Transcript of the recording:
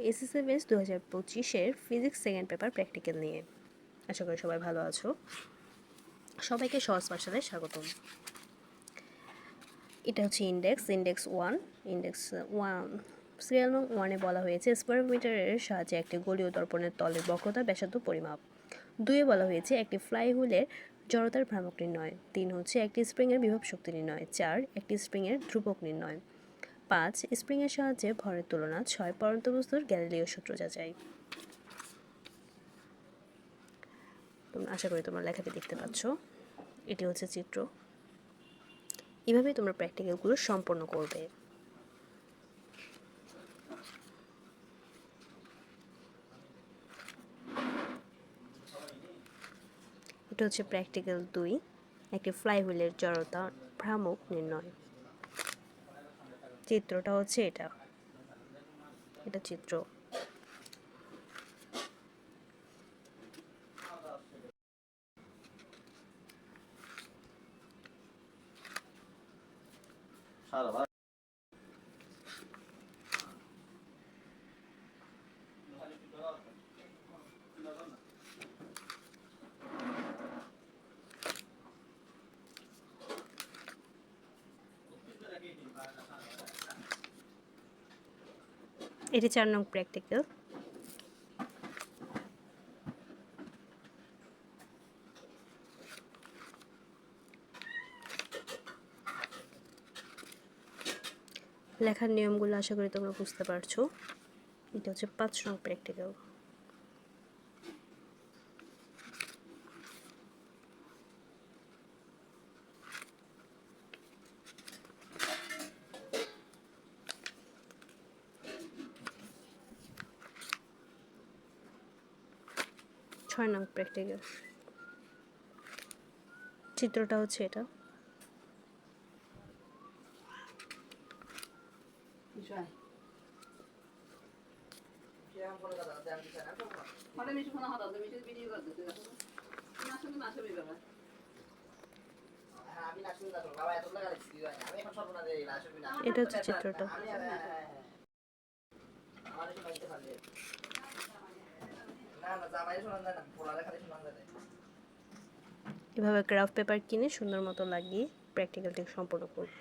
এসএসএমএস 2025-এর physics second paper practical নিয়ে। আশা করি সবাই ভালো আছো। সবাইকে সহজ পাঠশালায় স্বাগতম। এটা হচ্ছে ইন্ডেক্স 1 সিরিয়াল নং 1-এ বলা হয়েছে স্পাইরোমিটারের সাহায্যে একটি গোলীয় দর্পণের তলের বক্রতা ব্যাসার্ধ পরিমাপ। 2-এ বলা হয়েছে একটি ফ্লাই হুইলের জড়তার ভ্রামক নির্ণয়। 3 হচ্ছে একটি স্প্রিংয়ের বিভব শক্তি নির্ণয়। 4 একটি স্প্রিংয়ের ধ্রুবক নির্ণয়। 5 স্প্রিংয়ের সাহায্যে ভরের তুলনা। 6 পরন্ত বস্তুর গ্যালিলিও সূত্র যাচাই। আশা করি তোমরা লেখাটি দেখতে পাচ্ছ। এটি হচ্ছে চিত্র। এভাবেই তোমরা প্র্যাকটিক্যালগুলো সম্পন্ন করবে। এটা হচ্ছে প্র্যাকটিক্যাল 2, একটি ফ্লাই হুইলের জড়তা ভ্রামক নির্ণয়। চিত্রটা হচ্ছে এটা চিত্র। এটি 4 নং প্র্যাকটিক্যাল। লেখার নিয়মগুলো আশা করি তোমরা বুঝতে পারছো। এটা হচ্ছে 5 নং প্র্যাকটিক্যাল। ছয় নং প্র্যাকটিক্যাল। চিত্রটা হচ্ছে এটা। এটা হচ্ছে চিত্রটা। এভাবে গ্রাফ পেপার কিনে সুন্দর মতো লাগিয়ে প্র্যাকটিক্যালটি সম্পন্ন করব।